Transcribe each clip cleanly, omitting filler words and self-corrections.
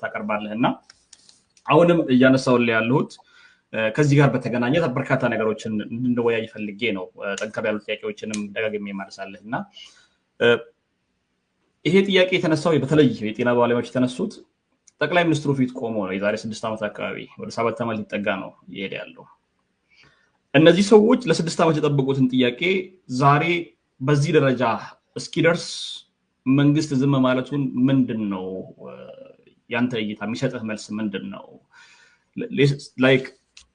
ታቀርባለህና አሁንም እያነሳውልህ ያለሁት ከዚህ ጋር በተገናኘ በርካታ ነገሮችን እንድንወያይ ፈልጌ ነው። ጠንከር ያሉ ጥያቄዎችንም ደጋግሜ ማነሳለህና ይሄ ጥያቄ የተነሳው በተለይ የጤና ባለሙያዎች የተነሱት ጠቅላይ ሚኒስትሩ ፊት ቆሞ ነው። የዛሬ 6 ዓመት አካባቢ ወደ 7 ዓመት ሊጠጋ ነው ይሄድ ያለው። እነዚህ ሰዎች ለ6 ዓመት የጠበቁትን ጥያቄ ዛሬ በዚህ ደረጃ እስኪደርስ መንግስት ዝም ማለቱን ምንድነው ያንተ እይታ የሚሰጥህ መልስ ምንድነው? ላይክ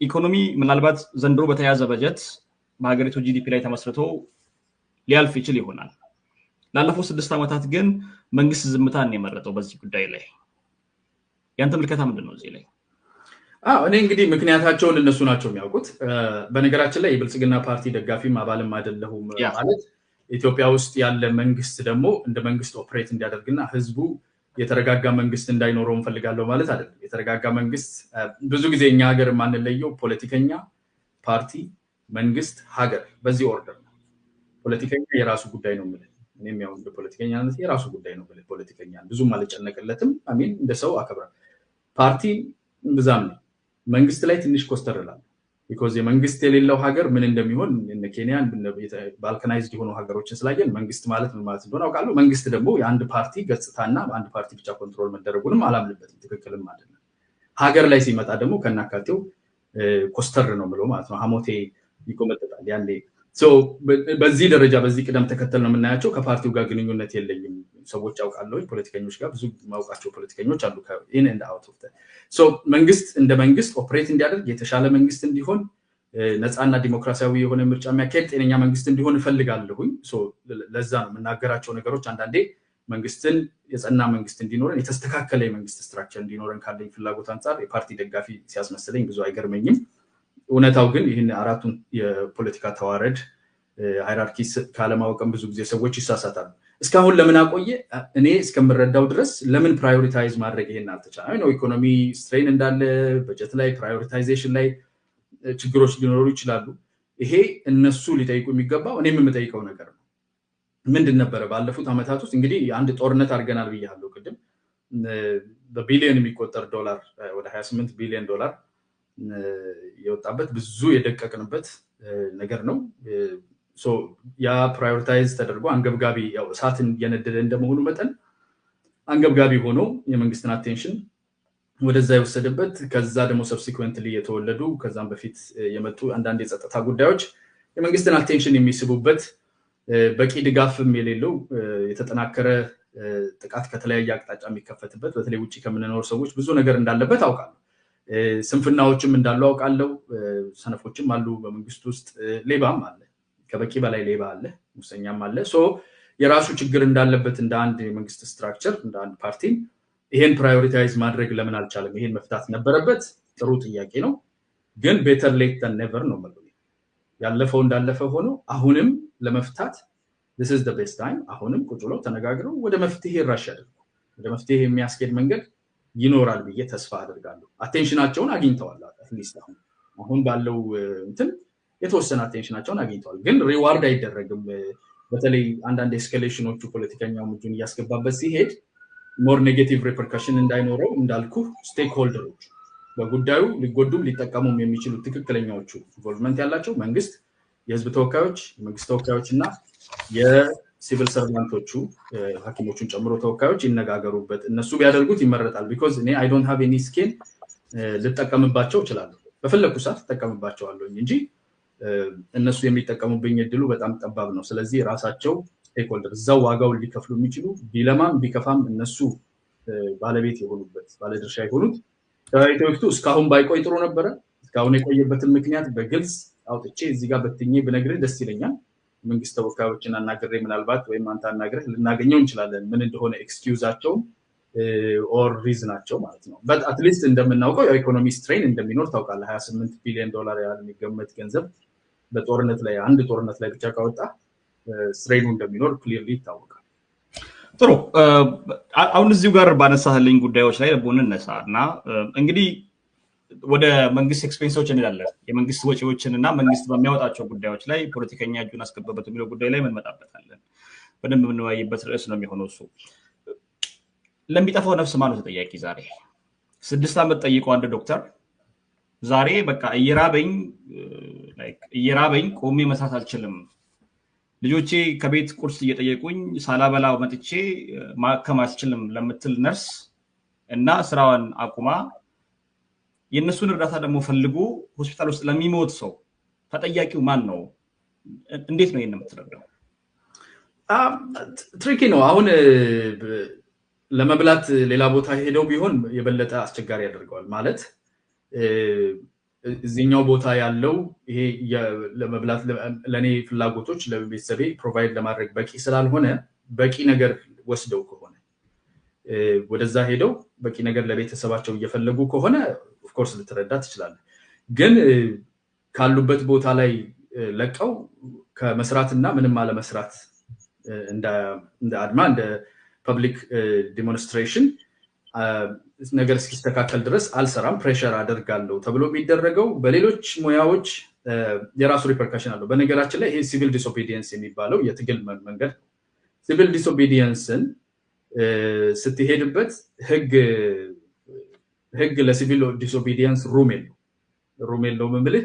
ኢኮኖሚ ምናልባት ዘንድሮ በተያዘ በጀት በሀገሪቱ ጂዲፒ ላይ ተመስርቶ ሊያልፍ ይችል ይሆናል። ላለፈው 6 ዓመታት ግን መንግስት ዝምታን ነው የመረጠው በዚህ ጉዳይ ላይ። ያንተ ምልከታ ምንድነው እዚህ ላይ? እኔ እንግዲህ ምክንያታቸውን እነሱ ናቸው የሚያውቁት። በነገራችን ላይ የብልጽግና ፓርቲ ደጋፊም አባልም አይደለሁም ማለት ኢትዮጵያ ውስጥ ያለ መንግስት ደግሞ እንደ መንግስት ኦፕሬት እንዲያደርግና ህዝቡ የተረጋጋ መንግስት እንዳይኖረው እንፈልጋለሁ ማለት አይደለም። የተረጋጋ መንግስት ብዙ ጊዜ እኛ ሀገር ማንለየው ፖለቲከኛ፣ ፓርቲ፣ መንግስት፣ ሀገር በዚህ ኦርደር ነው። ፖለቲከኛ የራሱ ጉዳይ ነው ማለት እኔም ያው እንደ ፖለቲከኛነት የራሱ ጉዳይ ነው ማለት ፖለቲከኛ ብዙም አልጨነቅለትም። አሚን እንደ ሰው አከብራ ፓርቲ ብዛም ነው መንግስት ላይ ትንሽ ኮስተር ይላል። because የመንግስት የሌለው ሀገር ምን እንደሚሆን እነ ኬንያን ባልካናይዝድ የሆኑ ሀገሮችን ስላየን መንግስት ማለት ምን ማለት እንደሆነ አውቃለሁ። መንግስት ደግሞ የአንድ ፓርቲ ገጽታና አንድ ፓርቲ ብቻ ኮንትሮል መደረጉንም አላምንበትም፣ ትክክልም አይደለም። ሀገር ላይ ሲመጣ ደግሞ ከናካቴው ኮስተር ነው ብሎ ማለት ነው ሐሞቴ ይቆመጣል ያለ so በዚህ ደረጃ በዚህ ቅደም ተከተል ነው የምናያቸው። ከፓርቲው ጋር ግንኙነት የለኝም ሰዎች አውቃለሁ። ፖለቲከኞች ጋር ብዙ ማውቃቸው ፖለቲከኞች አሉ in and out of that so መንግስት እንደ መንግስት ኦፕሬት እንዲያደርግ የተሻለ መንግስት እንዲሆን ነፃና ዲሞክራሲያዊ የሆነ ምርጫ የሚያካሄድ ጤነኛ መንግስት እንዲሆን እፈልጋለሁኝ። so ለዛ ነው የምናገራቸው ነገሮች አንዳንዴ መንግስትን የጸና መንግስት እንዲኖረን የተስተካከለ የመንግስት ስትራክቸር እንዲኖረን ካለኝ ፍላጎት አንፃር የፓርቲ ደጋፊ ሲያስመስለኝ ብዙ አይገርመኝም። እውነታው ግን ይሄን አራቱን የፖለቲካ ተዋረድ ሃይራርኪ ካለማወቅም ብዙ ጊዜ ሰዎች ይሳሳታሉ። እስካሁን ለምን አቆየ? እኔ እስከምረዳው ድረስ ለምን ፕራዮሪታይዝ ማድረግ ይሄን አልተቻለም ነው። ኢኮኖሚ ስትሬን እንዳለ በጀት ላይ ፕራዮሪታይዜሽን ላይ ችግሮች ሊኖሩ ይችላሉ። ይሄ እነሱ ሊጠይቁ የሚገባው እኔም የምጠይቀው ነገር ነው። ምንድን ነበር ባለፉት አመታት ውስጥ እንግዲህ አንድ ጦርነት አድርገናል ብያለሁ ቅድም። በቢሊዮን የሚቆጠር ዶላር ወደ 28 ቢሊዮን ዶላር የወጣበት ብዙ የደቀቅንበት ነገር ነው። ሶ ያ ፕራዮሪታይዝ ተደርጎ አንገብጋቢ ያው እሳትን እየነደደ እንደመሆኑ መጠን አንገብጋቢ ሆኖ የመንግስትን አቴንሽን ወደዛ የወሰደበት ከዛ ደግሞ ሰብሲኩዌንትሊ የተወለዱ ከዛም በፊት የመጡ አንዳንድ የጸጥታ ጉዳዮች የመንግስትን አቴንሽን የሚስቡበት በቂ ድጋፍም የሌለው የተጠናከረ ጥቃት ከተለያየ አቅጣጫ የሚከፈትበት በተለይ ውጪ ከምንኖር ሰዎች ብዙ ነገር እንዳለበት አውቃለሁ። ስንፍናዎችም እንዳሉ አውቃለሁ። ሰነፎችም አሉ በመንግስት ውስጥ ሌባም አለ፣ ከበቂ በላይ ሌባ አለ፣ ሙሰኛም አለ። ሶ የራሱ ችግር እንዳለበት እንደ አንድ የመንግስት ስትራክቸር እንደ አንድ ፓርቲ ይሄን ፕራዮሪታይዝ ማድረግ ለምን አልቻለም? ይሄን መፍታት ነበረበት። ጥሩ ጥያቄ ነው፣ ግን better late than never ነው ማለት ነው። ያለፈው እንዳለፈ ሆኖ አሁንም ለመፍታት this is the best time። አሁንም ቁጭ ብለው ተነጋግረው ወደ መፍትሄ ራሽ ያደርጉ ወደ መፍትሄ የሚያስኬድ መንገድ ይኖራል ብዬ ተስፋ አደርጋለሁ። አቴንሽናቸውን አግኝተዋል። አትሊስት አሁን ባለው እንትን የተወሰነ አቴንሽናቸውን አግኝተዋል፣ ግን ሪዋርድ አይደረግም። በተለይ አንዳንድ ኤስኬሌሽኖቹ ፖለቲከኛው ምንድን ያስገባበት ሲሄድ ሞር ኔጌቲቭ ሪፐርከሽን እንዳይኖረው እንዳልኩ ስቴክሆልደሮች በጉዳዩ ሊጎዱም ሊጠቀሙም የሚችሉ ትክክለኛዎቹ ኢንቮልቭመንት ያላቸው መንግስት፣ የህዝብ ተወካዮች፣ የመንግስት ተወካዮችና የሲቪል ሰርቫንቶቹ ሐኪሞቹን ጨምሮ ተወካዮች ይነጋገሩበት። እነሱ ቢያደርጉት ይመረጣል። because እኔ I don't have any skin ልጠቀምባቸው እችላለሁ፣ በፈለኩ ሰዓት ተጠቀምባቸዋለሁ እንጂ እነሱ የሚጠቀሙብኝ እድሉ በጣም ጠባብ ነው። ስለዚህ ራሳቸው ስቴክሆልደር እዛው ዋጋውን ሊከፍሉ የሚችሉ ቢለማም ቢከፋም እነሱ ባለቤት የሆኑበት ባለድርሻ የሆኑት ከኢትዮጵያ እስካሁን ባይቆይ ጥሩ ነበረ። እስካሁን የቆየበትን ምክንያት በግልጽ አውጥቼ እዚህ ጋር በትኜ ብነግርህ ደስ ይለኛል። መንግስት ተወካዮችን አናግሬ ምናልባት ወይም አንተ አናግረህ ልናገኘው እንችላለን ምን እንደሆነ ኤክስኪውዛቸው ኦር ሪዝናቸው ማለት ነው። but at least እንደምናውቀው የኢኮኖሚ ስትሬን እንደሚኖር ታውቃለህ። 28 ቢሊዮን ዶላር ያህል የሚገመት ገንዘብ በጦርነት ላይ አንድ ጦርነት ላይ ብቻ ካወጣ ስትሬኑ እንደሚኖር ክሊርሊ ይታወቃል። ጥሩ አሁን እዚሁ ጋር ባነሳህልኝ ጉዳዮች ላይ ለቦን እንነሳና እንግዲህ ወደ መንግስት ኤክስፔንሶች እንላለን። የመንግስት ወጪዎችንና መንግስት በሚያወጣቸው ጉዳዮች ላይ ፖለቲከኛ እጁን አስገባበት የሚለው ጉዳይ ላይ እንመጣበታለን። በደንብ የምንወያይበት ርዕስ ነው የሚሆነው እሱ። ለሚጠፋው ነፍስ ማን ነው ተጠያቂ ዛሬ? 6 ዓመት ጠይቆ አንድ ዶክተር ዛሬ በቃ እየራበኝ ቆሜ መስራት አልችልም፣ ልጆቼ ከቤት ቁርስ እየጠየቁኝ ሳላበላ መጥቼ ማከም አልችልም ለምትል ነርስ እና ስራዋን አቁማ የእነሱን እርዳታ ደግሞ ፈልጎ ሆስፒታል ውስጥ ለሚሞት ሰው ተጠያቂው ማን ነው? እንዴት ነው ይሄን የምትረዳው? ትሪኪ ነው። አሁን ለመብላት ሌላ ቦታ ሄደው ቢሆን የበለጠ አስቸጋሪ ያደርገዋል። ማለት እዚህኛው ቦታ ያለው ይሄ ለመብላት ለኔ ፍላጎቶች ለቤተሰቤ ፕሮቫይድ ለማድረግ በቂ ስላልሆነ በቂ ነገር ወስደው ከሆነ ወደዛ ሄደው በቂ ነገር ለቤተሰባቸው እየፈለጉ ከሆነ ኦፍ ኮርስ ልትረዳ ትችላለህ። ግን ካሉበት ቦታ ላይ ለቀው ከመስራትና ምንም አለመስራት እንደ አድማ እንደ ፐብሊክ ዲሞንስትሬሽን ነገር እስኪስተካከል ድረስ አልሰራም ፕሬሸር አደርጋለሁ ተብሎ የሚደረገው በሌሎች ሙያዎች የራሱ ሪፐርካሽን አለው። በነገራችን ላይ ይሄ ሲቪል ዲስኦቢዲየንስ የሚባለው የትግል መንገድ ነው። ሲቪል ዲስኦቢዲየንስን ስትሄድበት ህግ ለሲቪል ዲስኦቢዲየንስ ሩም የለው ምምልህ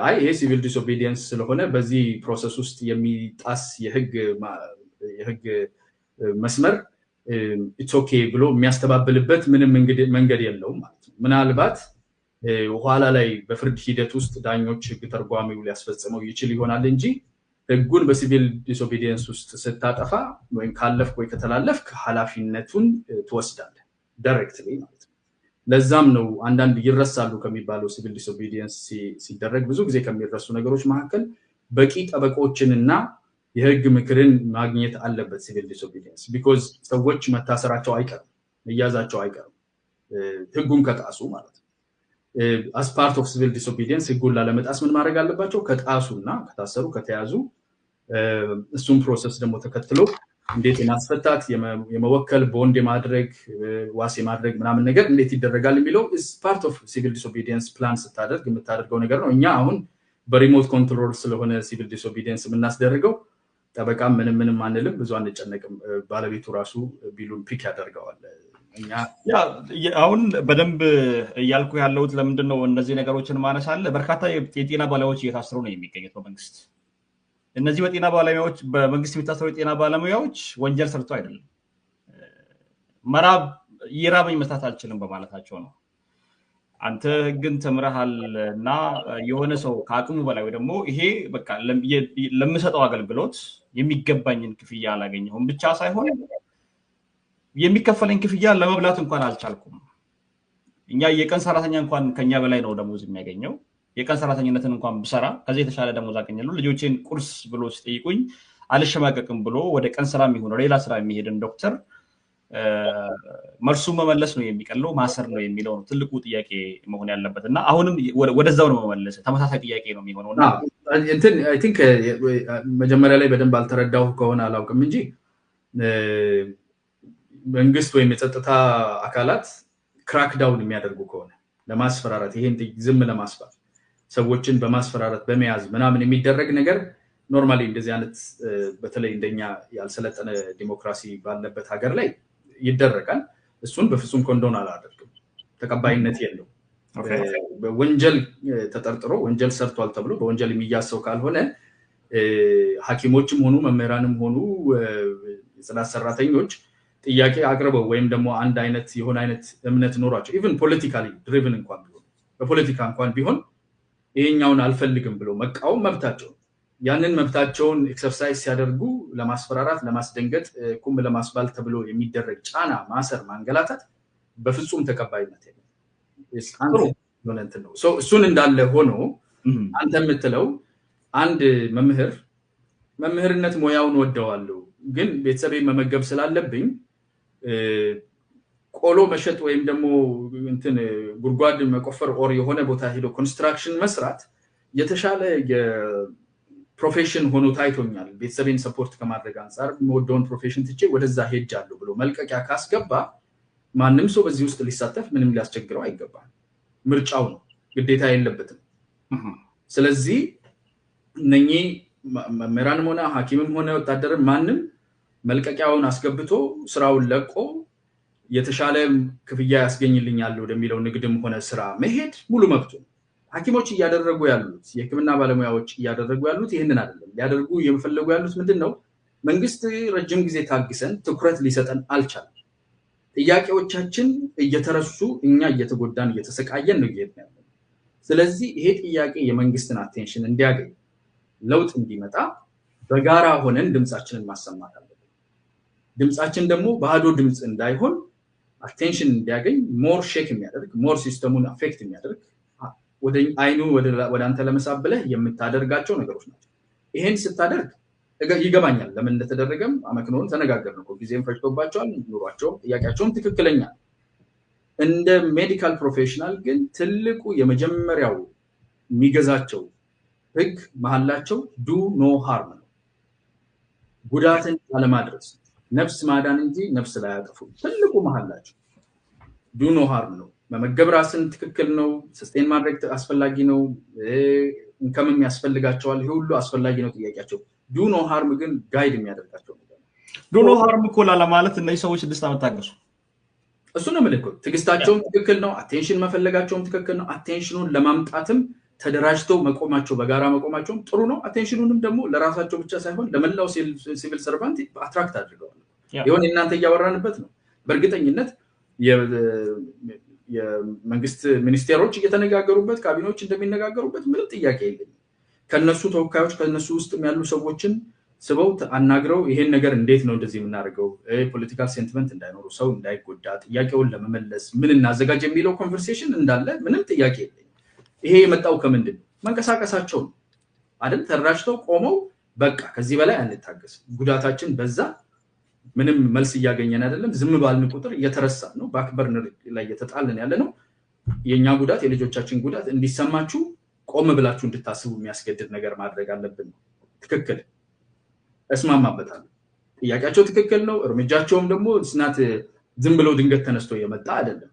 አይ ይሄ ሲቪል ዲስኦቢዲየንስ ስለሆነ በዚህ ፕሮሰስ ውስጥ የሚጣስ የህግ መስመር ኢትስ ኦኬ ብሎ የሚያስተባብልበት ምንም መንገድ የለውም ማለት ነው። ምናልባት ኋላ ላይ በፍርድ ሂደት ውስጥ ዳኞች ህግ ተርጓሚው ሊያስፈጽመው ይችል ይሆናል እንጂ ህጉን በሲቪል ዲስኦቢዲየንስ ውስጥ ስታጠፋ ወይም ካለፍክ ወይ ከተላለፍክ ኃላፊነቱን ትወስዳለህ ዳይሬክትሊ ማለት ነው። ለዛም ነው አንዳንድ ይረሳሉ ከሚባለው ሲቪል ዲስኦቢዲየንስ ሲደረግ ብዙ ጊዜ ከሚረሱ ነገሮች መካከል በቂ ጠበቆችንና የህግ ምክርን ማግኘት አለበት ሲቪል ዲስኦቢዲየንስ። ቢኮዝ ሰዎች መታሰራቸው አይቀርም፣ መያዛቸው አይቀርም ህጉን ከጣሱ ማለት ነው። as part of civil disobedience ህጉን ላለመጣስ ምን ማድረግ አለባቸው? ከጣሱና ከታሰሩ ከተያዙ እሱን ፕሮሰስ ደግሞ ተከትሎ እንዴት የማስፈታት የመወከል ቦንድ የማድረግ ዋስ የማድረግ ምናምን ነገር እንዴት ይደረጋል የሚለው is part of civil disobedience plan ስታደርግ የምታደርገው ነገር ነው። እኛ አሁን በሪሞት ኮንትሮል ስለሆነ civil disobedience የምናስደርገው ጠበቃ ምንም አንልም፣ ብዙ አንጨነቅም። ባለቤቱ ራሱ ቢሉን ፒክ ያደርገዋል። አሁን በደንብ እያልኩ ያለሁት ለምንድን ነው እነዚህ ነገሮችን ማነሳለ? በርካታ የጤና ባለሙያዎች እየታሰሩ ነው የሚገኙት በመንግስት። እነዚህ በመንግስት የሚታሰሩ የጤና ባለሙያዎች ወንጀል ሰርቶ አይደለም፣ እየራበኝ መስራት አልችልም በማለታቸው ነው። አንተ ህግን ተምረሃል እና የሆነ ሰው ከአቅሙ በላይ ወይ ደግሞ ይሄ በቃ ለምሰጠው አገልግሎት የሚገባኝን ክፍያ አላገኘሁም ብቻ ሳይሆን የሚከፈለኝ ክፍያ ለመብላት እንኳን አልቻልኩም። እኛ የቀን ሰራተኛ እንኳን ከኛ በላይ ነው ደሞዝ የሚያገኘው። የቀን ሰራተኝነትን እንኳን ብሰራ ከዚህ የተሻለ ደሞዝ አገኛለሁ። ልጆቼን ቁርስ ብሎ ሲጠይቁኝ አልሸማቀቅም ብሎ ወደ ቀን ስራ የሚሆነው ሌላ ስራ የሚሄድን ዶክተር መልሱ መመለስ ነው የሚቀለው ማሰር ነው የሚለው ነው ትልቁ ጥያቄ መሆን ያለበት እና አሁንም ወደዛው ነው መመለስ ተመሳሳይ ጥያቄ ነው የሚሆነውና አይ ቲንክ መጀመሪያ ላይ በደንብ አልተረዳው ከሆነ አላውቅም እንጂ መንግስት ወይም የጸጥታ አካላት ክራክዳውን የሚያደርጉ ከሆነ ለማስፈራራት ይሄን ዝም ለማስባል ሰዎችን በማስፈራራት በመያዝ ምናምን የሚደረግ ነገር ኖርማሊ እንደዚህ አይነት በተለይ እንደኛ ያልሰለጠነ ዲሞክራሲ ባለበት ሀገር ላይ ይደረጋል። እሱን በፍጹም ኮንዶን አላደርግም፣ ተቀባይነት የለውም። በወንጀል ተጠርጥሮ ወንጀል ሰርቷል ተብሎ በወንጀል የሚያሰው ካልሆነ ሐኪሞችም ሆኑ መምህራንም ሆኑ የጽዳት ሰራተኞች ጥያቄ አቅርበው ወይም ደግሞ አንድ አይነት የሆነ አይነት እምነት ኖሯቸው ኢቭን ፖለቲካሊ ድሪቭን እንኳን ቢሆን በፖለቲካ እንኳን ቢሆን ይሄኛውን አልፈልግም ብሎ መቃወም መብታቸው፣ ያንን መብታቸውን ኤክሰርሳይዝ ሲያደርጉ ለማስፈራራት ለማስደንገጥ ቁም ለማስባል ተብሎ የሚደረግ ጫና፣ ማሰር፣ ማንገላታት በፍጹም ተቀባይነት የለም። እሱን እንዳለ ሆኖ አንተ የምትለው አንድ መምህርነት ሙያውን ወደዋለሁ ግን ቤተሰቤ መመገብ ስላለብኝ ቆሎ መሸጥ ወይም ደግሞ ጉድጓድ መቆፈር ኦር የሆነ ቦታ ሄዶ ኮንስትራክሽን መስራት የተሻለ የፕሮፌሽን ሆኖ ታይቶኛል፣ ቤተሰቤን ሰፖርት ከማድረግ አንፃር የምወደውን ፕሮፌሽን ትቼ ወደዛ ሄጃለሁ ብሎ መልቀቂያ ካስገባ ማንም ሰው በዚህ ውስጥ ሊሳተፍ ምንም ሊያስቸግረው አይገባም። ምርጫው ነው፣ ግዴታ የለበትም። ስለዚህ እነኚህ መምህራንም ሆነ ሐኪምም ሆነ ወታደርም ማንም መልቀቂያውን አስገብቶ ስራውን ለቆ የተሻለ ክፍያ ያስገኝልኛል ወደሚለው ንግድም ሆነ ስራ መሄድ ሙሉ መብቱ። ሐኪሞች እያደረጉ ያሉት የሕክምና ባለሙያዎች እያደረጉ ያሉት ይህንን አይደለም። ሊያደርጉ የሚፈልጉ ያሉት ምንድነው? መንግስት ረጅም ጊዜ ታግሰን ትኩረት ሊሰጠን አልቻለም። ጥያቄዎቻችን እየተረሱ እኛ እየተጎዳን እየተሰቃየን ነው እየሄድን ያለው። ስለዚህ ይሄ ጥያቄ የመንግስትን አቴንሽን እንዲያገኝ ለውጥ እንዲመጣ በጋራ ሆነን ድምጻችንን ማሰማት አለብን። ድምጻችን ደግሞ ባዶ ድምጽ እንዳይሆን አቴንሽን እንዲያገኝ ሞር ሼክ የሚያደርግ ሞር ሲስተሙን አፌክት የሚያደርግ ወደ አይኑ ወደ አንተ ለመሳብ ብለህ የምታደርጋቸው ነገሮች ናቸው። ይሄን ስታደርግ ይገባኛል ለምን እንደተደረገም አመክኖን ተነጋገርን እኮ ጊዜም ፈጅቶባቸዋል። ኑሯቸው ጥያቄያቸውም ትክክለኛ እንደ ሜዲካል ፕሮፌሽናል ግን ትልቁ የመጀመሪያው የሚገዛቸው ህግ መሐላቸው ዱ ኖ ሃርም ነው። ጉዳትን ያለማድረስ ነፍስ ማዳን እንጂ ነፍስ ላይ ያጠፉ ትልቁ መሐላቸው ዱ ኖ ሃርም ነው። መመገብ ራስን ትክክል ነው። ሰስቴን ማድረግ አስፈላጊ ነው። እንከምም ያስፈልጋቸዋል። ይሄ ሁሉ አስፈላጊ ነው ጥያቄያቸው። ዱ ኖ ሃርም ግን ጋይድ የሚያደርጋቸው ነገር ዱ ኖ ሃርም እኮ ለማለት እነዚህ ሰዎች 6 ዓመት ታገሱ። እሱ ነው ምልክት። ትግስታቸውም ትክክል ነው። አቴንሽን መፈለጋቸውም ትክክል ነው። አቴንሽኑን ለማምጣትም ተደራጅተው መቆማቸው በጋራ መቆማቸውም ጥሩ ነው። አቴንሽኑንም ደግሞ ለራሳቸው ብቻ ሳይሆን ለመላው ሲቪል ሰርቫንት አትራክት አድርገዋል። ይሁን እናንተ እያወራንበት ነው። በእርግጠኝነት የመንግስት ሚኒስቴሮች እየተነጋገሩበት ካቢኔዎች እንደሚነጋገሩበት ምንም ጥያቄ የለኝም። ከነሱ ተወካዮች ከነሱ ውስጥ ያሉ ሰዎችን ስበው አናግረው ይሄን ነገር እንዴት ነው እንደዚህ የምናደርገው ፖለቲካል ሴንቲመንት እንዳይኖሩ ሰው እንዳይጎዳ ጥያቄውን ለመመለስ ምን እናዘጋጅ የሚለው ኮንቨርሴሽን እንዳለ ምንም ጥያቄ የለኝም። ይሄ የመጣው ከምንድን ነው? መንቀሳቀሳቸው ነው አይደል? ተደራጅተው ቆመው በቃ ከዚህ በላይ አንታገስ፣ ጉዳታችን በዛ፣ ምንም መልስ እያገኘን አይደለም፣ ዝም ባልን ቁጥር እየተረሳ ነው፣ ባክበርነር ላይ እየተጣልን ያለ ነው። የኛ ጉዳት የልጆቻችን ጉዳት እንዲሰማችሁ ቆም ብላችሁ እንድታስቡ የሚያስገድድ ነገር ማድረግ አለብን። ትክክል፣ እስማማበታለሁ። ጥያቄያቸው ትክክል ነው። እርምጃቸውም ደግሞ ስናት ዝም ብለው ድንገት ተነስቶ የመጣ አይደለም።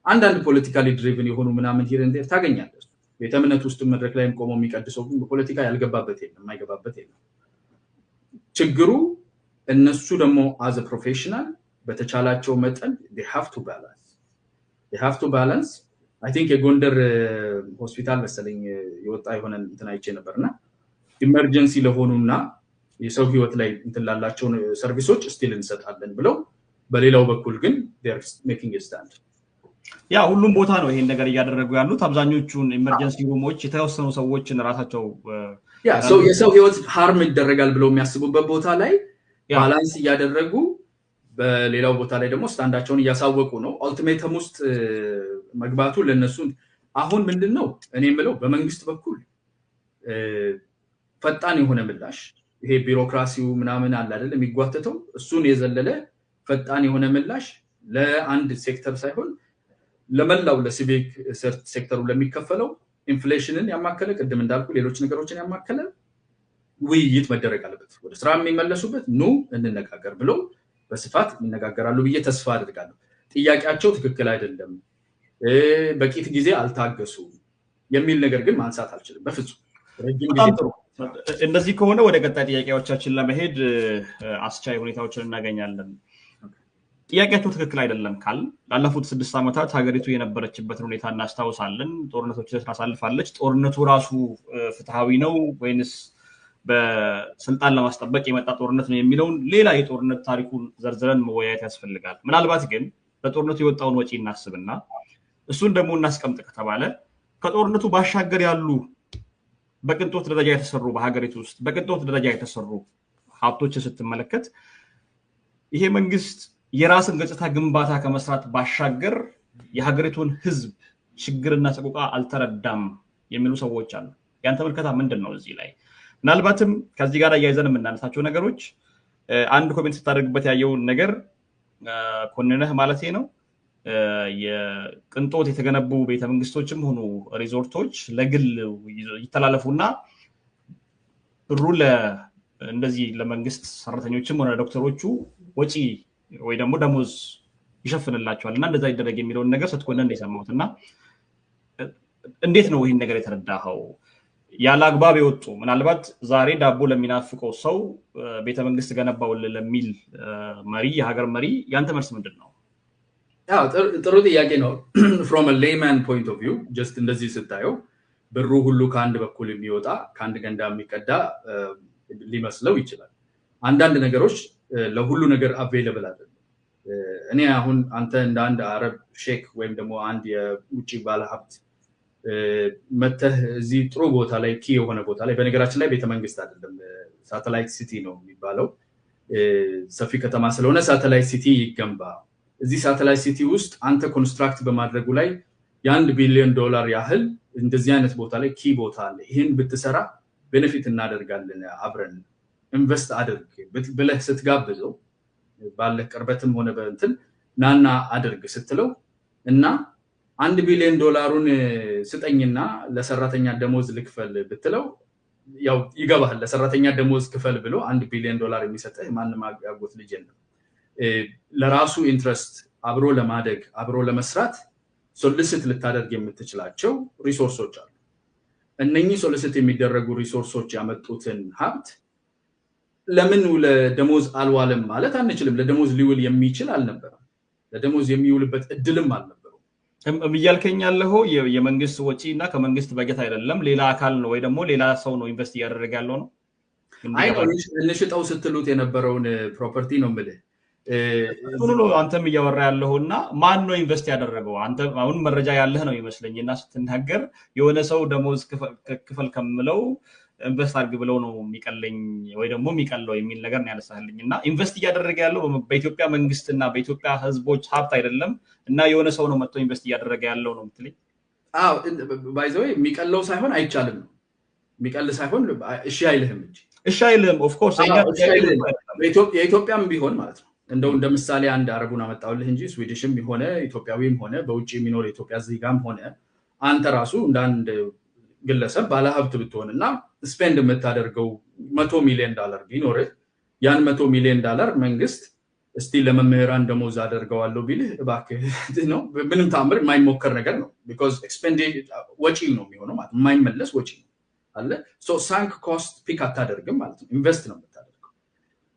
አንዳንድ ፖለቲካሊ ድሪቭን የሆኑ ምናምን ሂር እንደ ታገኛለህ። ቤተ እምነት ውስጥ መድረክ ላይም ቆሞ የሚቀድሰው ፖለቲካ ያልገባበት የለም፣ የማይገባበት የለም። ችግሩ እነሱ ደግሞ አዝ ፕሮፌሽናል በተቻላቸው መጠን they have to balance I think የጎንደር ሆስፒታል መሰለኝ የወጣ የሆነ እንትን አይቼ ነበርና ኢመርጀንሲ ለሆኑና የሰው ህይወት ላይ እንትን ላላቸው ሰርቪሶች ስቲል እንሰጣለን ብለው በሌላው በኩል ግን they are making a stand። ያ ሁሉም ቦታ ነው ይሄን ነገር እያደረጉ ያሉት። አብዛኞቹን ኢመርጀንሲ ሩሞች የተወሰኑ ሰዎችን ራሳቸው የሰው ህይወት ሃርም ይደረጋል ብለው የሚያስቡበት ቦታ ላይ ባላንስ እያደረጉ በሌላው ቦታ ላይ ደግሞ ስታንዳቸውን እያሳወቁ ነው። ኦልቲሜተም ውስጥ መግባቱ ለነሱ አሁን ምንድነው እኔ የምለው በመንግስት በኩል ፈጣን የሆነ ምላሽ ይሄ ቢሮክራሲው ምናምን አለ አይደል የሚጓተተው እሱን የዘለለ ፈጣን የሆነ ምላሽ ለአንድ ሴክተር ሳይሆን ለመላው ለሲቪክ ሴክተሩ ለሚከፈለው ኢንፍሌሽንን ያማከለ ቅድም እንዳልኩ ሌሎች ነገሮችን ያማከለ ውይይት መደረግ አለበት። ወደ ስራ የሚመለሱበት ኑ እንነጋገር ብለው በስፋት ይነጋገራሉ ብዬ ተስፋ አድርጋለሁ። ጥያቄያቸው ትክክል አይደለም፣ በቂት ጊዜ አልታገሱ የሚል ነገር ግን ማንሳት አልችልም በፍጹም። ረጅም ጊዜ ጥሩ እንደዚህ ከሆነ ወደ ቀጣይ ጥያቄዎቻችን ለመሄድ አስቻይ ሁኔታዎችን እናገኛለን። ጥያቄያቸው ትክክል አይደለም ካል ላለፉት 6 ዓመታት ሀገሪቱ የነበረችበትን ሁኔታ እናስታውሳለን። ጦርነቶችን ታሳልፋለች። ጦርነቱ ራሱ ፍትሃዊ ነው ወይንስ በስልጣን ለማስጠበቅ የመጣ ጦርነት ነው የሚለውን ሌላ የጦርነት ታሪኩን ዘርዝረን መወያየት ያስፈልጋል። ምናልባት ግን በጦርነቱ የወጣውን ወጪ እናስብና እሱን ደግሞ እናስቀምጥ ከተባለ ከጦርነቱ ባሻገር ያሉ በቅንጦት ደረጃ የተሰሩ በሀገሪቱ ውስጥ በቅንጦት ደረጃ የተሰሩ ሀብቶችን ስትመለከት ይሄ መንግስት የራስን ገጽታ ግንባታ ከመስራት ባሻገር የሀገሪቱን ህዝብ ችግርና ሰቆቃ አልተረዳም የሚሉ ሰዎች አሉ። ያንተ መልከታ ምንድነው እዚህ ላይ? ምናልባትም ከዚህ ጋር ያይዘን የምናነሳቸው ነገሮች አንድ ኮሜንት ስታደርግበት ያየውን ነገር ኮንነህ ማለቴ ነው። የቅንጦት የተገነቡ ቤተመንግስቶችም ሆኑ ሪዞርቶች ለግል ይተላለፉና ብሩ እንደዚህ ለመንግስት ሰራተኞችም ሆነ ዶክተሮቹ ወጪ ወይ ደግሞ ደሞዝ ይሸፍንላቸዋልና እንደዛ ይደረግ የሚለውን ነገር ስትኮነን የሰማሁትና እንዴት ነው ይሄን ነገር የተረዳኸው? ያለ አግባብ የወጡ ምናልባት ዛሬ ዳቦ ለሚናፍቀው ሰው ቤተመንግስት ገነባው ለሚል መሪ የሀገር መሪ ያንተ መልስ ምንድነው? ያው ጥሩ ጥያቄ ነው from a layman point of view just እንደዚህ ስታየው ብሩ ሁሉ ከአንድ በኩል የሚወጣ ከአንድ ገንዳ የሚቀዳ ሊመስለው ይችላል አንዳንድ ነገሮች ለሁሉ ነገር available አይደለም እኔ አሁን አንተ እንደ አንድ አረብ ሼክ ወይም ደግሞ አንድ የውጪ ባለሀብት መተህ እዚህ ጥሩ ቦታ ላይ ኪ የሆነ ቦታ ላይ በነገራችን ላይ ቤተመንግስት አይደለም ሳተላይት ሲቲ ነው የሚባለው ሰፊ ከተማ ስለሆነ ሳተላይት ሲቲ ይገንባ እዚህ ሳተላይት ሲቲ ውስጥ አንተ ኮንስትራክት በማድረጉ ላይ $1 ቢሊዮን ያህል እንደዚህ አይነት ቦታ ላይ ኪ ቦታ አለ ይሄን ብትሰራ ቤኔፊት እናደርጋለን አብረን ኢንቨስት አድርግ ብለህ ስትጋብዘው ባለ ቅርበትም ሆነ በእንትን ናና አድርግ ስትለው እና $1 ቢሊዮን ስጠኝና ለሰራተኛ ደሞዝ ልክፈል ብትለው ያው ይገባል ለሰራተኛ ደሞዝ ክፈል ብሎ $1 ቢሊዮን የሚሰጥህ ማንንም አጋጎት ልጅ የለም ለራሱ ኢንትረስት አብሮ ለማደግ አብሮ ለመስራት ሶሊሲት ልታደርግ የምትችላቸው ሪሶርሶች አሉ እነኚህ ሶሊሲት የሚደረጉ ሪሶርሶች ያመጡትን ሀብት ለምን ለደሞዝ አልዋለም ማለት አንችልም ለደሞዝ ሊውል የሚችል አልነበረም ለደሞዝ የሚውልበት እድልም አልነበረም እያልከኝ ያለው የመንግስት ወጪና ከመንግስት በጀት አይደለም ሌላ አካል ነው ወይ ደግሞ ሌላ ሰው ነው ኢንቨስት ያደረገ ያለው ነው አይ እንሽጣው ስትሉት የነበረውን ፕሮፐርቲ ነው ማለት ሁሉ አንተም እያወራ ያለውና ማን ነው ኢንቨስት ያደረገው አንተ አሁን መረጃ ያለህ ነው ይመስለኝና ስትናገር የሆነ ሰው ደሞዝ ክፈል ከምለው ኢንቨስት አድርግ ብለው ነው የሚቀለኝ ወይ ደግሞ የሚቀለው የሚል ነገር ነው ያነሳልኝና ኢንቨስት ያደረገ ያለው በኢትዮጵያ መንግስትና በኢትዮጵያ ህዝቦች ሀብት አይደለም እና የሆነ ሰው ነው መጥቶ ኢንቨስት ያደረገ ያለው ነው ምትልኝ አዎ ባይ ዘ ወይ የሚቀለው ሳይሆን አይቻልም ነው የሚቀል ሳይሆን እሺ አይልህም እንጂ እሺ አይልህም ኦፍ ኮርስ የኢትዮጵያም ቢሆን ማለት ነው እንደው እንደምሳሌ አንድ አረቡን አመጣውልህ እንጂ ስዊዲሽም ሆነ ኢትዮጵያዊም ሆነ በውጪ የሚኖር ኢትዮጵያ ዜጋም ሆነ አንተ ራሱ እንደ አንድ ግለሰብ ባለሀብት ብትሆንና ስፔንድ የምታደርገው $100 ሚሊዮን ቢኖር ያን $100 ሚሊዮን መንግስት እስቲ ለመምህራን ደሞዝ አደርገዋለሁ ቢልህ እባክህ ነው ምንም ታምር የማይሞከር ነገር ነው because expend ወጪ ነው የሚሆነው ማለት የማይመለስ ወጪ ነው አለ so sunk cost pick አታደርግም ማለት ነው ኢንቨስት ነው የምታደርገው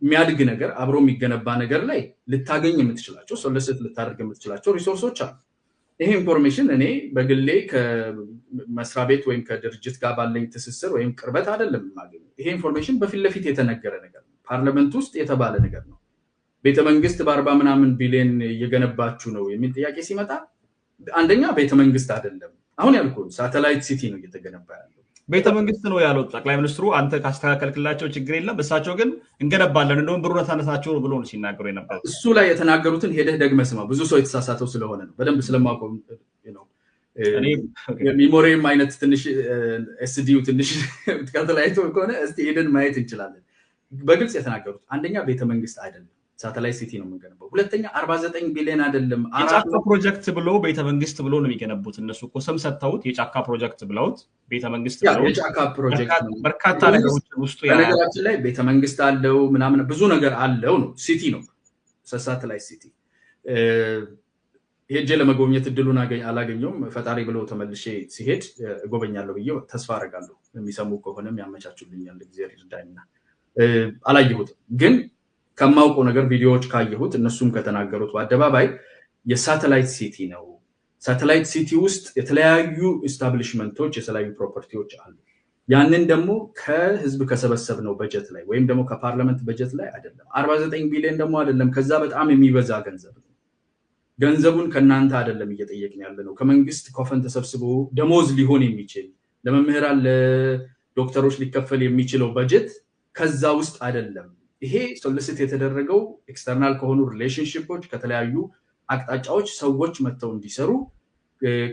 የሚያድግ ነገር አብሮ የሚገነባ ነገር ላይ ልታገኝ የምትችላቸው ሶሊሲት ልታደርግ የምትችላቸው ሪሶርሶች አሉ ይሄ ኢንፎርሜሽን እኔ በግሌ ከመስሪያ ቤት ወይም ከድርጅት ጋር ባለኝ ትስስር ወይም ቅርበት አይደለም ማገኝ ይሄ ኢንፎርሜሽን በፊት ለፊት የተነገረ ነገር ነው ፓርላመንት ውስጥ የተባለ ነገር ነው ቤተመንግስት በ40 ምናምን ቢሊዮን እየገነባችሁ ነው የሚል ጥያቄ ሲመጣ አንደኛ ቤተመንግስት አይደለም አሁን ያልኩት ሳተላይት ሲቲ ነው እየተገነባ ያለው ቤተመንግስት ነው ያለው ጠቅላይ ሚኒስትሩ አንተ ካስተካከልክላቸው ችግር የለም እሳቸው ግን እንገነባለን እንደውም ብሩን ተነሳቸው ብሎ ነው ሲናገሩ የነበረው እሱ ላይ የተናገሩትን ሄደህ ደግመህ ስማ ብዙ ሰው የተሳሳተው ስለሆነ ነው በደንብ ስለማቆም ነው እኔ ሚሞሪም አይነት ትንሽ ኤስዲው ትንሽ ተከታተላይቶ ከሆነ እስቲ ሄደን ማየት እንችላለን በግልጽ የተናገሩት አንደኛ ቤተመንግስት አይደለም ሳተላይት ሲቲ ነው የምንገነባው ሁለተኛ 49 ቢሊዮን አይደለም የጫካ ፕሮጀክት ብሎ ቤተመንግስት ብሎ ነው የሚገነቡት እነሱ እኮ ስም ሰጥተውት የጫካ ፕሮጀክት ብለውት ቤተመንግስት ብለው የጫካ ፕሮጀክት ነው በርካታ ነገሮች ውስጡ ያ ነገራችን ላይ ቤተመንግስት አለው ምናምን ብዙ ነገር አለው ነው ሲቲ ነው ሳተላይት ሲቲ ሄጄ ለመጎብኘት እድሉን አላገኘውም ፈጣሪ ብለው ተመልሼ ሲሄድ እጎበኛለሁ ብዬ ተስፋ አደርጋለሁ የሚሰሙ ከሆነም ያመቻቹልኛል እግዚአብሔር ይርዳኝና አላየሁትም ግን ከማውቀው ነገር ቪዲዮዎች ካየሁት እነሱም ከተናገሩት በአደባባይ የሳተላይት ሲቲ ነው ሳተላይት ሲቲ ውስጥ የተለያዩ ኤስታብሊሽመንቶች የተለያዩ ፕሮፐርቲዎች አሉ ያንን ደግሞ ከህዝብ ከሰበሰብነው በጀት ላይ ወይም ደግሞ ከፓርላመንት በጀት ላይ አይደለም 49 ቢሊዮን ደግሞ አይደለም ከዛ በጣም የሚበዛ ገንዘብ ነው ገንዘቡን ከናንተ አይደለም እየጠየቅን ያለነው ከመንግስት ኮፈን ተሰብስቦ ደሞዝ ሊሆን የሚችል ለመምህራን ለዶክተሮች ሊከፈል የሚችለው በጀት ከዛ ውስጥ አይደለም ይሄ ሶሊሲት የተደረገው ኤክስተርናል ከሆኑ ሪሌሽንሺፖች ከተለያዩ አቅጣጫዎች ሰዎች መተው እንዲሰሩ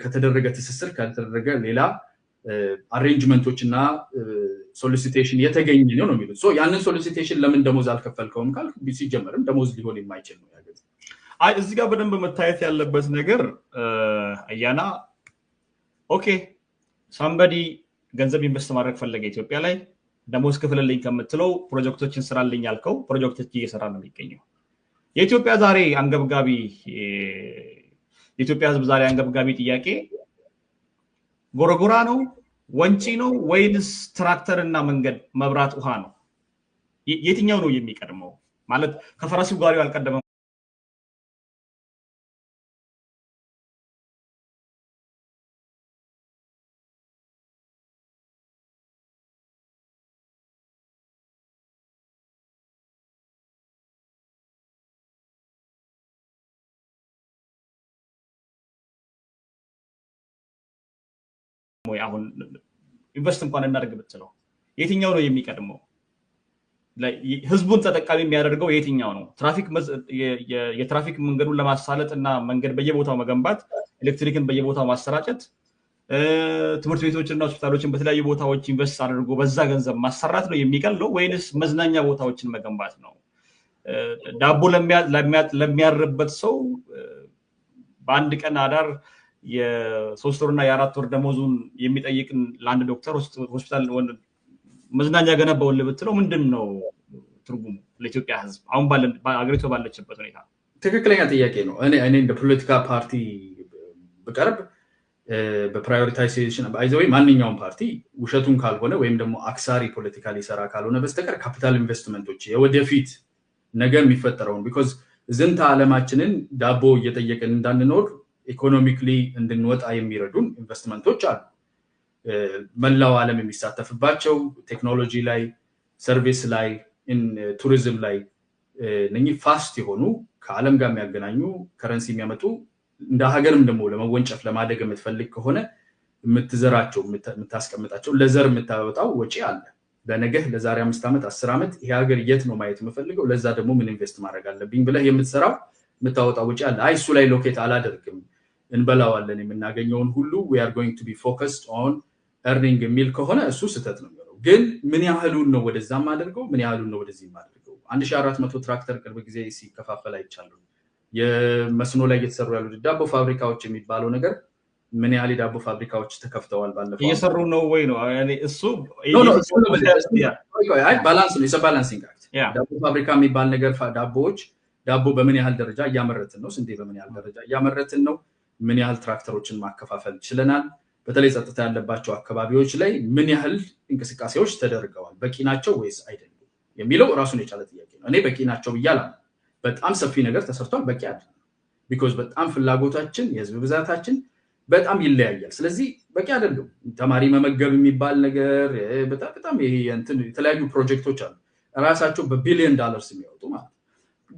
ከተደረገ ትስስር ከተደረገ ሌላ አሬንጅመንቶችና ሶሊሲቴሽን የተገኘ ነው የሚሉት ሶ ያንን ሶሊሲቴሽን ለምን ደሞዝ አልከፈልከውም ካልክ ሲጀመርም ደሞዝ ሊሆን የማይችል ነው ያገዝ አይ እዚህ ጋር በደንብ መታየት ያለበት ነገር አያና ኦኬ somebody ገንዘብ ኢንቨስት ማድረግ ፈለገ ኢትዮጵያ ላይ ደሞዝ ክፍልልኝ ከምትለው ፕሮጀክቶችን ስራልኝ ያልከው ፕሮጀክቶች እየሰራ ነው የሚገኘው የኢትዮጵያ ዛሬ አንገብጋቢ የኢትዮጵያ ህዝብ ዛሬ አንገብጋቢ ጥያቄ ጎረጎራ ነው ወንጪ ነው ወይንስ ትራክተር እና መንገድ መብራት ውሃ ነው የትኛው ነው የሚቀድመው ማለት ከፈረሱ ጋሪው አልቀደመም ወይ አሁን ኢንቨስት እንኳን እናደርግ ብትለው የትኛው ነው የሚቀድመው ህዝቡን ተጠቃሚ የሚያደርገው የትኛው ነው የትራፊክ መንገዱን ለማሳለጥ እና መንገድ በየቦታው መገንባት ኤሌክትሪክን በየቦታው ማሰራጨት ትምህርት ቤቶችና ሆስፒታሎችን በተለያዩ ቦታዎች ኢንቨስት አድርጎ በዛ ገንዘብ ማሰራት ነው የሚቀለው ወይንስ መዝናኛ ቦታዎችን መገንባት ነው ዳቦ ለሚያርበት ሰው በአንድ ቀን አዳር የ3 ወርና የ4 ወር ደሞዙን የሚጠይቅን ለአንድ ዶክተር ሆስፒታል መዝናኛ ገነባውን ልብትለው ምንድነው ትርጉሙ ለኢትዮጵያ ህዝብ አሁን አገሪቱ ባለችበት ሁኔታ ትክክለኛ ጥያቄ ነው እኔ እንደ ፖለቲካ ፓርቲ በቀርብ በፕራዮሪታይዜሽን ባይዘው ማንኛውም ፓርቲ ውሸቱን ካልሆነ ወይም ደግሞ አክሳሪ ፖለቲካሊ ሰራ ካልሆነ በስተቀር ካፒታል ኢንቨስትመንቶች የወደፊት ነገ የሚፈጠረውን because ዝንታ ዓለማችንን ዳቦ እየጠየቀን እንዳንኖር ኢኮኖሚክሊ እንድንወጣ የሚረዱን ኢንቨስትመንቶች አሉ መላው ዓለም የሚሳተፍባቸው ቴክኖሎጂ ላይ ሰርቪስ ላይ ቱሪዝም ላይ ነኝ ፋስት የሆኑ ከዓለም ጋር የሚያገናኙ ከረንሲ የሚያመጡ እንደ ሀገርም ደግሞ ለመወንጨፍ ለማደግ የምትፈልግ ከሆነ የምትዘራቸው የምታስቀምጣቸው ለዘር የምታወጣው ወጪ አለ ለነገህ ለዛሬ 5 ዓመት 10 ዓመት ይሄ ሀገር የት ነው ማየት የምፈልገው ለዛ ደግሞ ምን ኢንቨስት ማድረግ አለብኝ ብለህ የምትሰራው የምታወጣው ወጪ አለ አይ እሱ ላይ ሎኬት አላደርግም እንበላዋለን የምናገኘውን ሁሉ we are going to be focused on earning የሚል ከሆነ እሱ ስህተት ነው የሚሆነው ግን ምን ያህሉን ነው ወደዛም አድርገው ምን ያህሉን ነው ወደዚህም አድርገው 1400 ትራክተር ቅርብ ጊዜ ሲከፋፈል አይቻለሁ የመስኖ ላይ እየተሰሩ ያሉ ዳቦ ፋብሪካዎች የሚባለው ነገር ምን ያህል ዳቦ ፋብሪካዎች ተከፍተዋል ባለፈው እየሰሩ ነው ወይ ነው ያኔ እሱ አይ ባላንስ ነው ባላንሲንግ አክት ዳቦ ፋብሪካ የሚባል ነገር ዳቦ በምን ያህል ደረጃ እያመረትን ነው ስንዴ በምን ያህል ደረጃ እያመረትን ነው ምን ያህል ትራክተሮችን ማከፋፈል ይችላል በተለይ ጸጥታ ያለባቸው አካባቢዎች ላይ ምን ያህል እንቅስቃሴዎች ተደርገዋል በቂ ናቸው ወይስ አይደለም የሚለው ራሱን የቻለ ጥያቄ ነው እኔ በቂ ናቸው ብያለሁ በጣም ሰፊ ነገር ተሰርቷል በቂ አይደለም because በጣም ፍላጎታችን የህዝብ ብዛታችን በጣም ይለያያል ስለዚህ በቂ አይደለም ተማሪ መመገብ የሚባል ነገር በጣም ይሄ የተለያዩ ፕሮጀክቶች አሉ ራሳቸው በቢሊየን ዶላርስ የሚያወጡ ማለት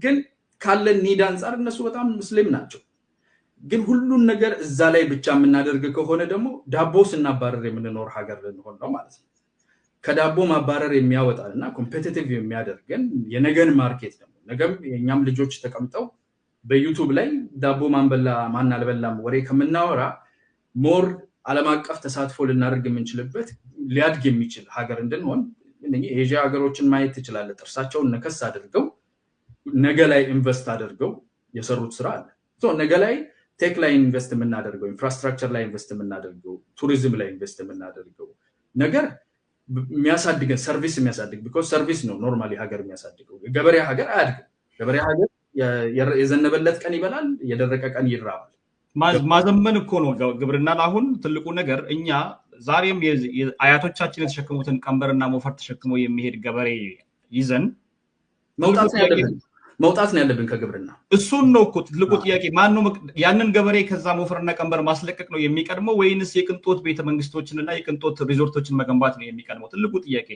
ግን ካለን ኒድ አንፃር እነሱ በጣም ሙስሊም ናቸው ግን ሁሉን ነገር እዛ ላይ ብቻ የምናደርግ ከሆነ ደግሞ ዳቦ ስናባረር የምንኖር ሀገር ልንሆን ነው ማለት ነው ከዳቦ ማባረር የሚያወጣና ኮምፒቲቲቭ የሚያደርገን የነገን ማርኬት ነው ነገም የኛም ልጆች ተቀምጠው በዩቲዩብ ላይ ዳቦ ማን አልበላም ወሬ ከምናወራ ሞር ዓለም አቀፍ ተሳትፎ ልናደርግ የምንችልበት ሊያድግ የሚችል ሀገር እንድንሆን የኤዥያ ሀገሮችን ማየት ትችላለ ጥርሳቸውን ነከስ አድርገው ነገ ላይ ኢንቨስት አድርገው የሰሩት ስራ አለ ነገ ላይ ቴክ ላይ ኢንቨስት የምናደርገው ኢንፍራስትራክቸር ላይ ኢንቨስት የምናደርገው ቱሪዝም ላይ ኢንቨስት የምናደርገው ነገር የሚያሳድገን ሰርቪስ የሚያሳድግ because ሰርቪስ ነው ኖርማሊ ሀገር የሚያሳድገው ገበሬ ሀገር አያድግም ገበሬ ሀገር የዘነበለት ቀን ይበላል የደረቀ ቀን ይራባል ማዘመን እኮ ነው ግብርና አሁን ትልቁ ነገር እኛ ዛሬም አያቶቻችን የተሸከሙትን ቀንበርና ሞፈር ተሸክሞ የሚሄድ ገበሬ ይዘን መውጣት ነው ያለብን ከግብርና እሱን ነው እኮ ትልቁ ጥያቄ ማን ነው ያንን ገበሬ ከዛ ሞፈርና ቀንበር ማስለቀቅ ነው የሚቀድመው ወይንስ የቅንጦት ቤተ መንግስቶችንና የቅንጦት ሪዞርቶችን መገንባት ነው የሚቀድመው ትልቁ ጥያቄ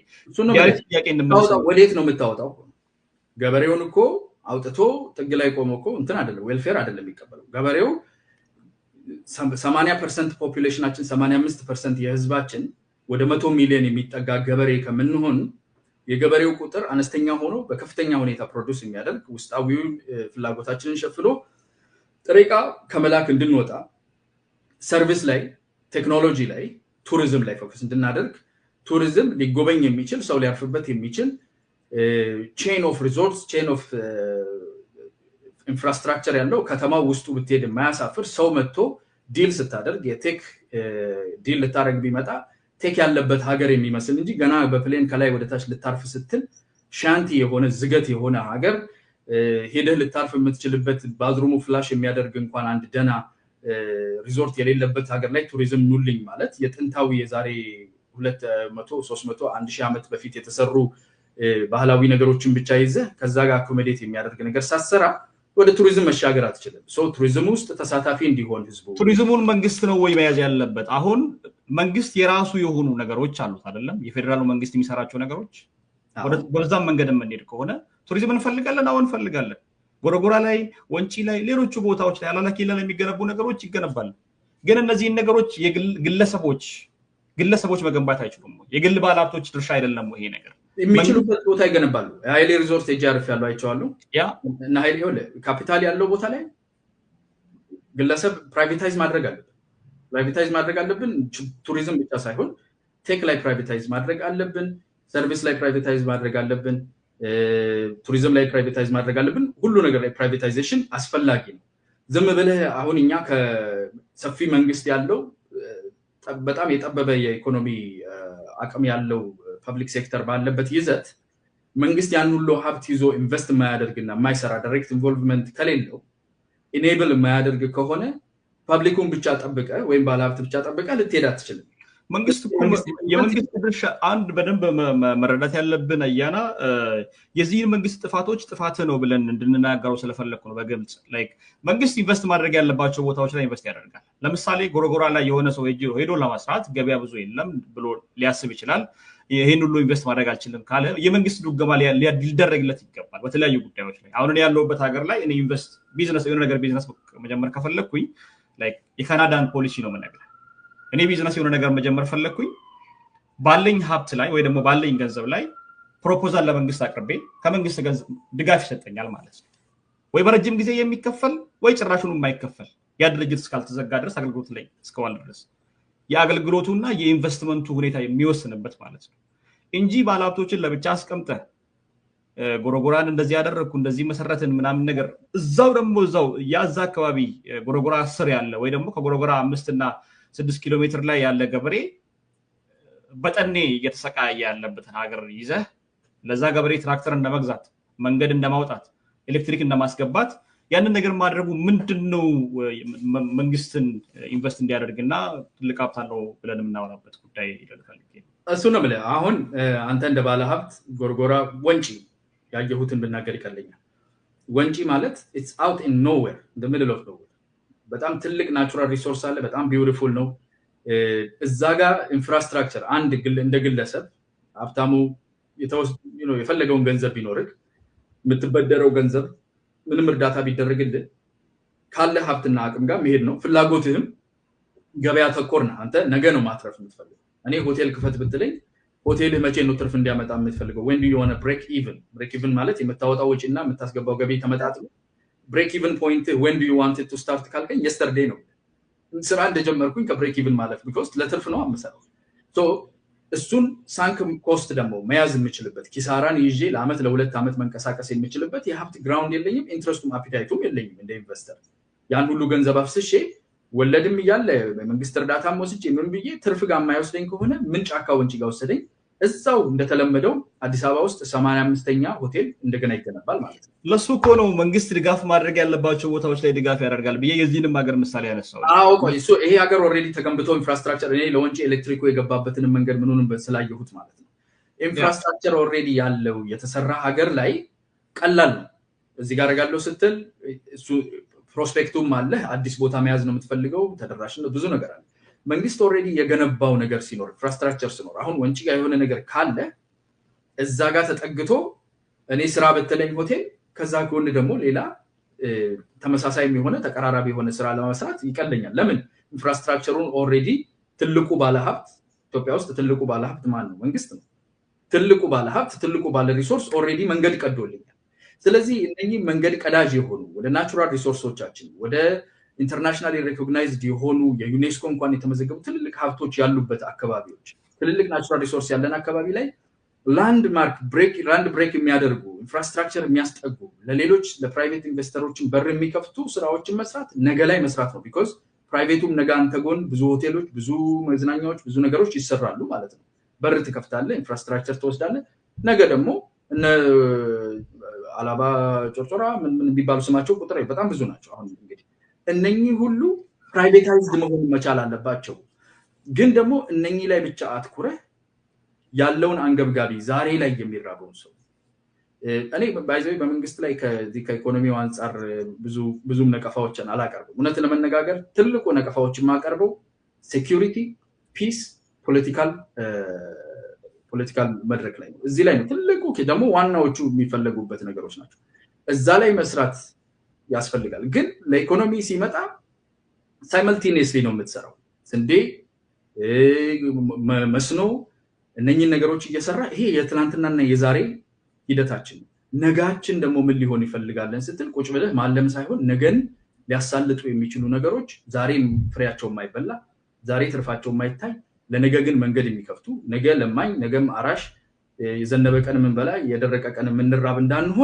ያለ ጥያቄ እንደምንሰው ወዴት ነው የምታወጣው ገበሬውን እኮ አውጥቶ ጥግ ላይ ቆሞ እኮ እንትን አይደለም ዌልፌር አይደለም የሚቀበለው ገበሬው 80% ፖፑሌሽናችን 85% የህዝባችን ወደ 100 ሚሊዮን የሚጠጋ ገበሬ ከምንሆን የገበሬው ቁጥር አነስተኛ ሆኖ በከፍተኛ ሁኔታ ፕሮዲዩስ የሚያደርግ ውስጣዊውን ፍላጎታችንን ሸፍኖ ጥሬቃ ከመላክ እንድንወጣ ሰርቪስ ላይ ቴክኖሎጂ ላይ ቱሪዝም ላይ ፎከስ እንድናደርግ ቱሪዝም ሊጎበኝ የሚችል ሰው ሊያርፍበት የሚችል ቼን ኦፍ ሪዞርትስ ቼን ኦፍ ኢንፍራስትራክቸር ያለው ከተማው ውስጡ ብትሄድ የማያሳፍር ሰው መጥቶ ዲል ስታደርግ የቴክ ዲል ልታረግ ቢመጣ ቴክ ያለበት ሀገር የሚመስል እንጂ ገና በፕሌን ከላይ ወደ ታች ልታርፍ ስትል ሻንቲ የሆነ ዝገት የሆነ ሀገር ሄደህ ልታርፍ የምትችልበት ባዝሩሙ ፍላሽ የሚያደርግ እንኳን አንድ ደና ሪዞርት የሌለበት ሀገር ላይ ቱሪዝም ኑልኝ ማለት የጥንታዊ የዛሬ 200 300 1000 ዓመት በፊት የተሰሩ ባህላዊ ነገሮችን ብቻ ይዘህ ከዛ ጋር አኮሞዴት የሚያደርግ ነገር ሳሰራ ወደ ቱሪዝም መሻገር አትችልም ሶ ቱሪዝም ውስጥ ተሳታፊ እንዲሆን ህዝቡ ቱሪዝሙን መንግስት ነው ወይ መያዝ ያለበት አሁን መንግስት የራሱ የሆኑ ነገሮች አሉት አይደለም የፌደራሉ መንግስት የሚሰራቸው ነገሮች ወደዛም መንገድ መንሄድ ከሆነ ቱሪዝም እንፈልጋለን አሁን እንፈልጋለን ጎረጎራ ላይ ወንጪ ላይ ሌሎች ቦታዎች ላይ አላላኪ ላይ የሚገነቡ ነገሮች ይገነባሉ ግን እነዚህ ነገሮች የግለሰቦች ግለሰቦች መገንባት አይችሉም ወይ? የግል ባለሀብቶች ድርሻ አይደለም ወይ ይሄ ነገር? የሚችሉበት ቦታ ይገነባሉ። ኃይሌ ሪዞርት ኤጃርፍ ያለው አይቼዋለሁ። ያ እና ኃይሌ ካፒታል ያለው ቦታ ላይ ግለሰብ ፕራይቬታይዝ ማድረግ አለብን። ፕራይቬታይዝ ማድረግ አለብን። ቱሪዝም ብቻ ሳይሆን ቴክ ላይ ፕራይቬታይዝ ማድረግ አለብን። ሰርቪስ ላይ ፕራይቬታይዝ ማድረግ አለብን። ቱሪዝም ላይ ፕራይቬታይዝ ማድረግ አለብን። ሁሉ ነገር ላይ ፕራይቬታይዜሽን አስፈላጊ ነው። ዝም ብለህ አሁን እኛ ከሰፊ መንግስት ያለው በጣም የጠበበ የኢኮኖሚ አቅም ያለው ፐብሊክ ሴክተር ባለበት ይዘት መንግስት ያን ሁሉ ሀብት ይዞ ኢንቨስት የማያደርግና የማይሰራ ዳይሬክት ኢንቮልቭመንት ከሌለው ኢኔብል የማያደርግ ከሆነ ፐብሊኩን ብቻ ጠብቀ ወይም ባለሀብት ብቻ ጠብቀ ልትሄድ አትችልም። መንግስት የመንግስት ድርሻ አንድ በደንብ መረዳት ያለብን አያና የዚህ መንግስት ጥፋቶች ጥፋት ነው ብለን እንድንናገረው ስለፈለኩ ነው። በግልጽ ላይክ መንግስት ኢንቨስት ማድረግ ያለባቸው ቦታዎች ላይ ኢንቨስት ያደርጋል። ለምሳሌ ጎረጎራ ላይ የሆነ ሰው ሄዶ ለማስራት ገበያ ብዙ የለም ብሎ ሊያስብ ይችላል። ይሄን ሁሉ ኢንቨስት ማድረግ አልችልም ካለ የመንግስት ድጎማ ሊደረግለት ይገባል በተለያዩ ጉዳዮች ላይ። አሁን ያለውበት ሀገር ላይ እኔ ኢንቨስት ቢዝነስ የሆነ ነገር ቢዝነስ መጀመር ከፈለኩኝ ላይክ የካናዳን ፖሊሲ ነው የምነግርህ። እኔ ቢዝነስ የሆነ ነገር መጀመር ፈለኩኝ ባለኝ ሀብት ላይ ወይ ደግሞ ባለኝ ገንዘብ ላይ ፕሮፖዛል ለመንግስት አቅርቤ ከመንግስት ገንዘብ ድጋፍ ይሰጠኛል ማለት ነው። ወይ በረጅም ጊዜ የሚከፈል ወይ ጭራሹን የማይከፈል ያ ድርጅት እስካልተዘጋ ድረስ አገልግሎት ላይ እስከዋል ድረስ የአገልግሎቱና የኢንቨስትመንቱ ሁኔታ የሚወስንበት ማለት ነው እንጂ ባለሀብቶችን ለብቻ አስቀምጠ ጎረጎራን እንደዚህ ያደረግኩ እንደዚህ መሰረትን ምናምን ነገር እዛው ደግሞ እዛው ያዛ አካባቢ ጎረጎራ 10 ያለ ወይ ደግሞ ከጎረጎራ 5 እና 6 ኪሎ ሜትር ላይ ያለ ገበሬ በጠኔ እየተሰቃየ ያለበትን ሀገር ይዘህ ለዛ ገበሬ ትራክተር እንደመግዛት መንገድ እንደማውጣት ኤሌክትሪክ እንደማስገባት ያንን ነገር ማድረጉ ምንድነው መንግስትን ኢንቨስት እንዲያደርግና ትልቅ ሀብት አለው ብለን የምናወራበት ጉዳይ ይደልካል። እሱ ነው ብለህ አሁን አንተ እንደ ባለ ሀብት ጎርጎራ ወንጪ ያየሁትን ብናገር ይቀለኛል። ወንጪ ማለት it's out in nowhere in the middle of nowhere በጣም ትልቅ ናቹራል ሪሶርስ አለ። በጣም ቢዩቲፉል ነው። እዛ ጋር ኢንፍራስትራክቸር አንድ እንደ ግለሰብ ሀብታሙ የፈለገውን ገንዘብ ቢኖርክ የምትበደረው ገንዘብ ምንም እርዳታ ቢደረግልህ ካለ ሀብትና አቅም ጋር መሄድ ነው። ፍላጎትህም ገበያ ተኮር ነህ። አንተ ነገ ነው ማትረፍ የምትፈልገው። እኔ ሆቴል ክፈት ብትለኝ ሆቴልህ መቼ ነው ትርፍ እንዲያመጣ የምትፈልገው? when do you want to break even ማለት የምታወጣው ወጪና የምታስገባው ገቢ ተመጣጥኖ break even point when do you want it to start ካልከኝ yesterday ነው ስራ እንደጀመርኩኝ ከብሬክ ኢቭን ማለት because ለትርፍ ነው አመሰራው። so እሱን ሳንክ ኮስት ደግሞ መያዝ የምችልበት ኪሳራን ይዤ ለአመት ለሁለት አመት መንቀሳቀስ የምችልበት የሀብት ግራውንድ የለኝም፣ ኢንትረስቱም አፒታይቱም የለኝም። እንደ ኢንቨስተር ያን ሁሉ ገንዘብ አፍስሼ ወለድም ይያለ መንግስት እርዳታም ወስጄ ምን ብዬ ትርፍ ጋር የማይወስደኝ ከሆነ ምን ጫካ ወንጪ ጋር ወሰደኝ እዛው እንደተለመደው አዲስ አበባ ውስጥ 85ኛ ሆቴል እንደገና ይገነባል ማለት ነው። ለሱ እኮ ነው መንግስት ድጋፍ ማድረግ ያለባቸው ቦታዎች ላይ ድጋፍ ያደርጋል ብዬ የዚህንም ሀገር ምሳሌ ያነሳው። አዎ ቆይ እሱ ይሄ ሀገር ኦሬዲ ተገንብቶ ኢንፍራስትራክቸር እኔ ለወንጪ ኤሌክትሪኩ የገባበትን መንገድ ምኑንም ስላየሁት ማለት ነው። ኢንፍራስትራክቸር ኦሬዲ ያለው የተሰራ ሀገር ላይ ቀላል ነው። እዚህ ጋር ያጋለው ስትል እሱ ፕሮስፔክቱም አለ። አዲስ ቦታ መያዝ ነው የምትፈልገው፣ ተደራሽነት ብዙ ነገር አለ። መንግስት ኦሬዲ የገነባው ነገር ሲኖር ኢንፍራስትራክቸር ሲኖር አሁን ወንጪ ጋር የሆነ ነገር ካለ እዛ ጋር ተጠግቶ እኔ ስራ በተለኝ ሆቴል ከዛ ጎን ደግሞ ሌላ ተመሳሳይ የሆነ ተቀራራቢ የሆነ ስራ ለመስራት ይቀለኛል። ለምን ኢንፍራስትራክቸሩን ኦሬዲ ትልቁ ባለሀብት ኢትዮጵያ ውስጥ ትልቁ ባለሀብት ማን ነው? መንግስት ነው። ትልቁ ባለሀብት ትልቁ ባለ ሪሶርስ ኦሬዲ መንገድ ቀዶልኛል። ስለዚህ እነኚህ መንገድ ቀዳጅ የሆኑ ወደ ናቹራል ሪሶርሶቻችን ወደ ኢንተርናሽናሊ ሪኮግናይዝድ የሆኑ የዩኔስኮ እንኳን የተመዘገቡ ትልልቅ ሀብቶች ያሉበት አካባቢዎች ትልልቅ ናቹራል ሪሶርስ ያለን አካባቢ ላይ ላንድ ብሬክ የሚያደርጉ ኢንፍራስትራክቸር የሚያስጠጉ ለሌሎች ለፕራይቬት ኢንቨስተሮችን በር የሚከፍቱ ስራዎችን መስራት ነገ ላይ መስራት ነው። ቢኮዝ ፕራይቬቱም ነገ አንተ ጎን ብዙ ሆቴሎች፣ ብዙ መዝናኛዎች፣ ብዙ ነገሮች ይሰራሉ ማለት ነው። በር ትከፍታለህ፣ ኢንፍራስትራክቸር ትወስዳለህ። ነገ ደግሞ እነ አላባ ጮርጮራ ምን የሚባሉ ስማቸው ቁጥር በጣም ብዙ ናቸው። አሁን እንግዲህ እነኚህ ሁሉ ፕራይቬታይዝድ መሆን መቻል አለባቸው። ግን ደግሞ እነኚህ ላይ ብቻ አትኩረህ ያለውን አንገብጋቢ ዛሬ ላይ የሚራበውን ሰው እኔ ባይዘው በመንግስት ላይ ከኢኮኖሚው አንፃር ብዙም ነቀፋዎችን አላቀርብም። እውነት ለመነጋገር ትልቁ ነቀፋዎችን ማቀርበው ሴኩሪቲ፣ ፒስ፣ ፖለቲካል መድረክ ላይ ነው። እዚህ ላይ ነው ትልቁ ደግሞ ዋናዎቹ የሚፈለጉበት ነገሮች ናቸው። እዛ ላይ መስራት ያስፈልጋል። ግን ለኢኮኖሚ ሲመጣ ሳይመልቲኒየስሊ ነው የምትሰራው። ስንዴ መስኖ እነኚህን ነገሮች እየሰራ ይሄ የትላንትናና የዛሬ ሂደታችን ነጋችን ደግሞ ምን ሊሆን ይፈልጋለን ስትል ቁጭ ብለህ ማለም ሳይሆን ነገን ሊያሳልጡ የሚችሉ ነገሮች ዛሬም ፍሬያቸው የማይበላ ዛሬ ትርፋቸው የማይታይ ለነገ ግን መንገድ የሚከፍቱ ነገ ለማኝ ነገም አራሽ የዘነበ ቀን ምን በላይ የደረቀ ቀን የምንራብ እንዳንሆን